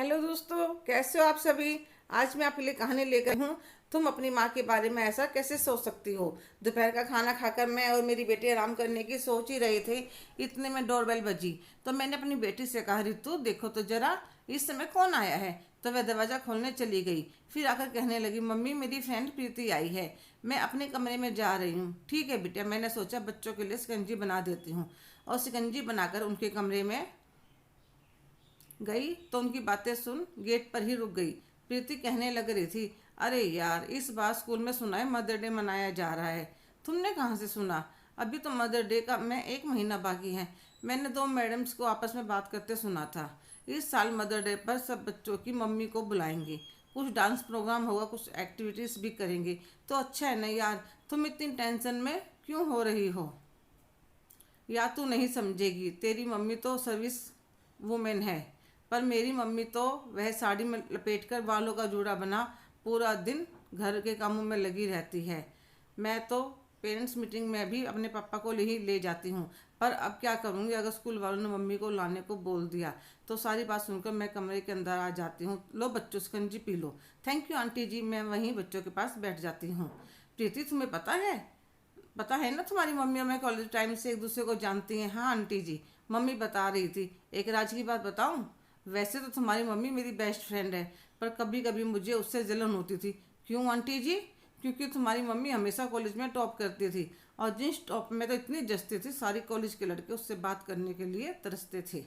Hello दोस्तों, कैसे हो आप सभी। आज मैं आपके लिए कहानी लेकर हूँ। तुम अपनी माँ के बारे में ऐसा कैसे सोच सकती हो। दोपहर का खाना खाकर मैं और मेरी बेटी आराम करने की सोच ही रहे थे, इतने में डोरबेल बजी। तो मैंने अपनी बेटी से कहा, रितु देखो तो जरा इस समय कौन आया है। तो वह दरवाज़ा खोलने चली गई। फिर आकर कहने लगी, मम्मी मेरी फ्रेंड प्रीति आई है, मैं अपने कमरे में जा रही हूँ। ठीक है बेटा, मैंने सोचा बच्चों के लिए शिकंजी बना देती हूँ। और शिकंजी बनाकर उनके कमरे में गई तो उनकी बातें सुन गेट पर ही रुक गई। प्रीति कहने लग रही थी, अरे यार इस बार स्कूल में सुना है मदर डे मनाया जा रहा है। तुमने कहाँ से सुना? अभी तो मदर डे का मैं 1 महीना बाकी है। मैंने 2 मैडम्स को आपस में बात करते सुना था। इस साल मदर डे पर सब बच्चों की मम्मी को बुलाएंगे। कुछ डांस प्रोग्राम होगा, कुछ एक्टिविटीज़ भी करेंगे। तो अच्छा है ना यार, तुम इतनी टेंशन में क्यों हो रही हो? या तू नहीं समझेगी, तेरी मम्मी तो सर्विस वुमेन है, पर मेरी मम्मी तो वह साड़ी में लपेटकर बालों का जूड़ा बना पूरा दिन घर के कामों में लगी रहती है। मैं तो पेरेंट्स मीटिंग में भी अपने पापा को ही ले जाती हूँ, पर अब क्या करूँगी, अगर स्कूल वालों ने मम्मी को लाने को बोल दिया तो सारी बात सुनकर मैं कमरे के अंदर आ जाती हूँ। लो बच्चों शिकंजी पी लो। थैंक यू आंटी जी, मैं वहीं बच्चों के पास बैठ जाती हूँ। प्रीति तुम्हें पता है ना, तुम्हारी मम्मी और मैं कॉलेज टाइम से एक दूसरे को जानती हैं। हाँ आंटी जी, मम्मी बता रही थी। एक राज की बात बताऊं, वैसे तो तुम्हारी मम्मी मेरी बेस्ट फ्रेंड है, पर कभी कभी मुझे उससे जलन होती थी। क्यों आंटी जी? क्योंकि तुम्हारी मम्मी हमेशा कॉलेज में टॉप करती थी, और जिस टॉप में तो इतनी जचती थी, सारी कॉलेज के लड़के उससे बात करने के लिए तरसते थे।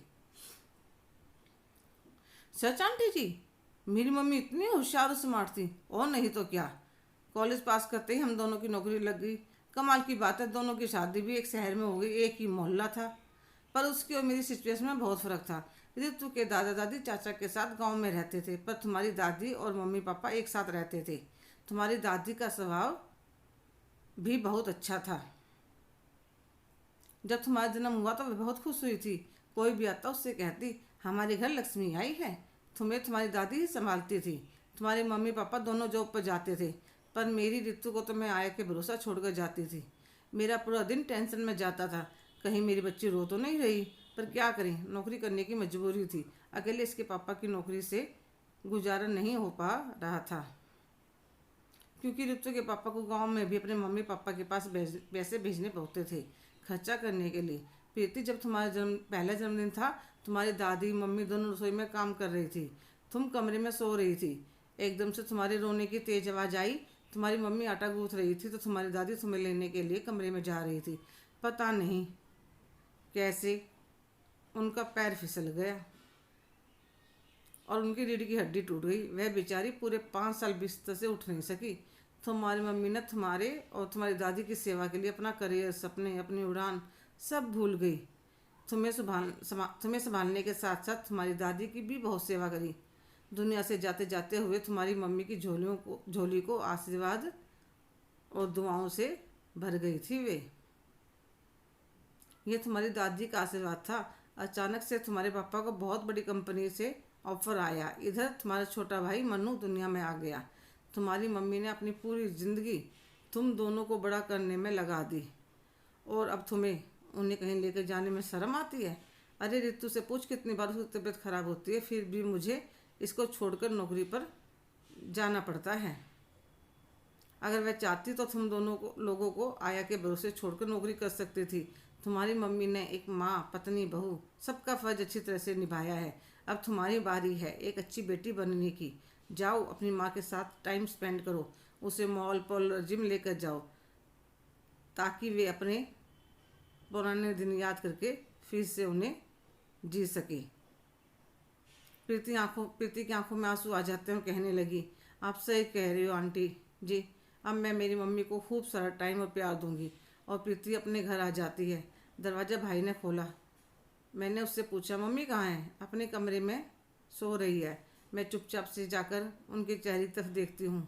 सच आंटी जी? मेरी मम्मी इतनी होशियार और स्मार्ट थी, और नहीं तो क्या। कॉलेज पास करते ही हम दोनों की नौकरी लग गई। कमाल की बात है, दोनों की शादी भी एक शहर में हो गई, एक ही मोहल्ला था। पर उसकी और मेरी सिचुएशन में बहुत फ़र्क था। ऋतु के दादा दादी चाचा के साथ गांव में रहते थे, पर तुम्हारी दादी और मम्मी पापा एक साथ रहते थे। तुम्हारी दादी का स्वभाव भी बहुत अच्छा था। जब तुम्हारा जन्म हुआ तो वह बहुत खुश हुई थी। कोई भी आता उससे कहती, हमारे घर लक्ष्मी आई है। तुम्हें तुम्हारी दादी ही संभालती थी। तुम्हारे मम्मी पापा दोनों जॉब पर जाते थे, पर मेरी ऋतु को तो मैं आया के भरोसा छोड़कर जाती थी। मेरा पूरा दिन टेंशन में जाता था, कहीं मेरी बच्ची रो तो नहीं रही। पर क्या करें, नौकरी करने की मजबूरी थी। अकेले इसके पापा की नौकरी से गुजारा नहीं हो पा रहा था, क्योंकि ऋतु के पापा को गांव में भी अपने मम्मी पापा के पास पैसे भेजने पड़ते थे खर्चा करने के लिए। प्रीति, जब तुम्हारा पहला जन्मदिन था, तुम्हारी दादी मम्मी दोनों रसोई में काम कर रही थी। तुम कमरे में सो रही थी। एकदम से तुम्हारे रोने की तेज आवाज़ आई। तुम्हारी मम्मी आटा गूंथ रही थी, तो तुम्हारी दादी तुम्हें लेने के लिए कमरे में जा रही थी। पता नहीं कैसे उनका पैर फिसल गया और उनकी रीढ़ की हड्डी टूट गई। वह बेचारी पूरे 5 साल बिस्तर से उठ नहीं सकी। तुम्हारी मम्मी ने तुम्हारे और तुम्हारी दादी की सेवा के लिए अपना करियर, सपने, अपनी उड़ान सब भूल गई। तुम्हें संभालने के साथ साथ तुम्हारी दादी की भी बहुत सेवा करी। दुनिया से जाते जाते हुए तुम्हारी मम्मी की झोली को आशीर्वाद और दुआओं से भर गई थी वे। ये तुम्हारी दादी का आशीर्वाद था। अचानक से तुम्हारे पापा को बहुत बड़ी कंपनी से ऑफर आया। इधर तुम्हारा छोटा भाई मन्नू दुनिया में आ गया। तुम्हारी मम्मी ने अपनी पूरी जिंदगी तुम दोनों को बड़ा करने में लगा दी, और अब तुम्हें उन्हें कहीं लेकर जाने में शर्म आती है। अरे ऋतु से पूछ, कितनी बार उसकी तबीयत खराब होती है, फिर भी मुझे इसको छोड़कर नौकरी पर जाना पड़ता है। अगर वह चाहती तो तुम लोगों को आया के भरोसे छोड़कर नौकरी कर सकती थी। तुम्हारी मम्मी ने एक माँ, पत्नी, बहू सबका फर्ज अच्छी तरह से निभाया है। अब तुम्हारी बारी है एक अच्छी बेटी बनने की। जाओ अपनी माँ के साथ टाइम स्पेंड करो, उसे मॉल पार्लर जिम लेकर जाओ, ताकि वे अपने पुराने दिन याद करके फिर से उन्हें जी सके। प्रीति की आंखों में आंसू आ जाते हैं और कहने लगी, आप सही कह रही हो आंटी जी। अब मैं मेरी मम्मी को खूब सारा टाइम और प्यार दूंगी। और प्रीति अपने घर आ जाती है। दरवाज़ा भाई ने खोला। मैंने उससे पूछा, मम्मी कहाँ है? अपने कमरे में सो रही है। मैं चुपचाप से जाकर उनके चेहरे की तरफ देखती हूँ,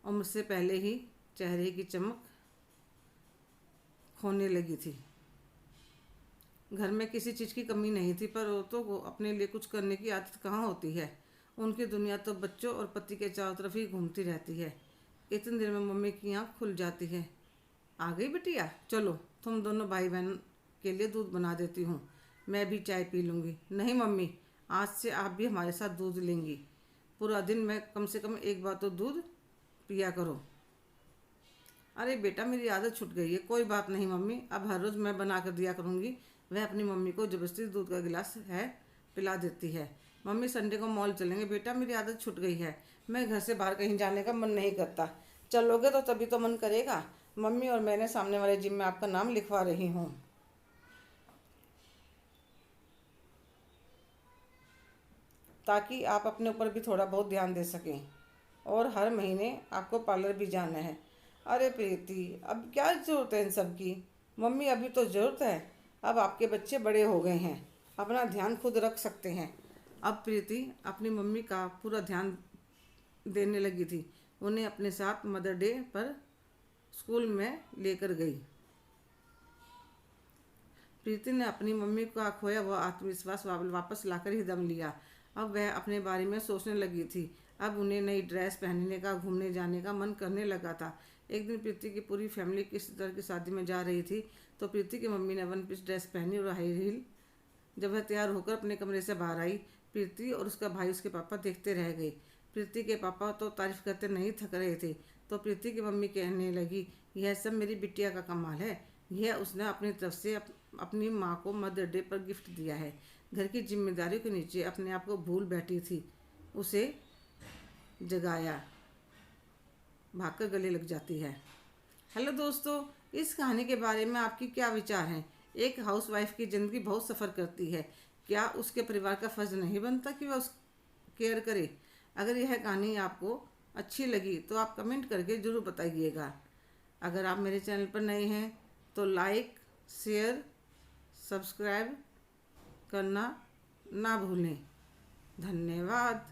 और मुझसे पहले ही चेहरे की चमक खोने लगी थी। घर में किसी चीज़ की कमी नहीं थी, पर औरतों को अपने लिए कुछ करने की आदत कहाँ होती है। उनकी दुनिया तो बच्चों और पति के चारों तरफ ही घूमती रहती है। इतनी देर में मम्मी की आँख खुल जाती है। आ गई बिटिया, चलो तुम दोनों भाई बहन के लिए दूध बना देती हूँ, मैं भी चाय पी लूँगी। नहीं मम्मी, आज से आप भी हमारे साथ दूध लेंगी। पूरा दिन में कम से कम एक बार तो दूध पिया करो। अरे बेटा, मेरी आदत छूट गई है। कोई बात नहीं मम्मी, अब हर रोज़ मैं बना कर दिया करूँगी। वह अपनी मम्मी को ज़बरदस्ती दूध का गिलास है पिला देती है। मम्मी संडे को मॉल चलेंगे। बेटा, मेरी आदत छूट गई है। मैं घर से बाहर कहीं जाने का मन नहीं करता। चलोगे तो तभी तो मन करेगा। मम्मी और मैंने सामने वाले जिम में आपका नाम लिखवा रही हूँ, ताकि आप अपने ऊपर भी थोड़ा बहुत ध्यान दे सकें। और हर महीने आपको पार्लर भी जाना है। अरे प्रीति, अब क्या ज़रूरत है इन सब की? मम्मी, अभी तो ज़रूरत है। अब आपके बच्चे बड़े हो गए हैं, अपना ध्यान खुद रख सकते हैं। अब प्रीति अपनी मम्मी का पूरा ध्यान देने लगी थी। उन्हें अपने साथ मदर डे पर स्कूल में लेकर गई। प्रीति ने अपनी मम्मी का खोया हुआ आत्मविश्वास वापस लाकर ही दम लिया। अब वह अपने बारे में सोचने लगी थी। अब उन्हें नई ड्रेस पहनने का, घूमने जाने का मन करने लगा था। एक दिन प्रीति की पूरी फैमिली किसी तरह की शादी में जा रही थी, तो प्रीति की मम्मी ने वन पीस ड्रेस पहनी और हाई हील। जब वह तैयार होकर अपने कमरे से बाहर आई, प्रीति और उसका भाई उसके पापा देखते रह गए। प्रीति के पापा तो तारीफ करते नहीं थक रहे थे, तो प्रीति की मम्मी कहने लगी, यह सब मेरी बिटिया का कमाल है। यह उसने अपनी तरफ से अपनी माँ को मदर डे पर गिफ्ट दिया है। घर की जिम्मेदारियों के नीचे अपने आप को भूल बैठी थी। उसे जगाया, भागकर गले लग जाती है। हेलो दोस्तों, इस कहानी के बारे में आपकी क्या विचार हैं? एक हाउसवाइफ की ज़िंदगी बहुत सफ़र करती है। क्या उसके परिवार का फ़र्ज़ नहीं बनता कि वह उस केयर करे? अगर यह कहानी आपको अच्छी लगी तो आप कमेंट करके ज़रूर बताइएगा। अगर आप मेरे चैनल पर नए हैं तो लाइक, शेयर, सब्सक्राइब करना ना भूलें। धन्यवाद।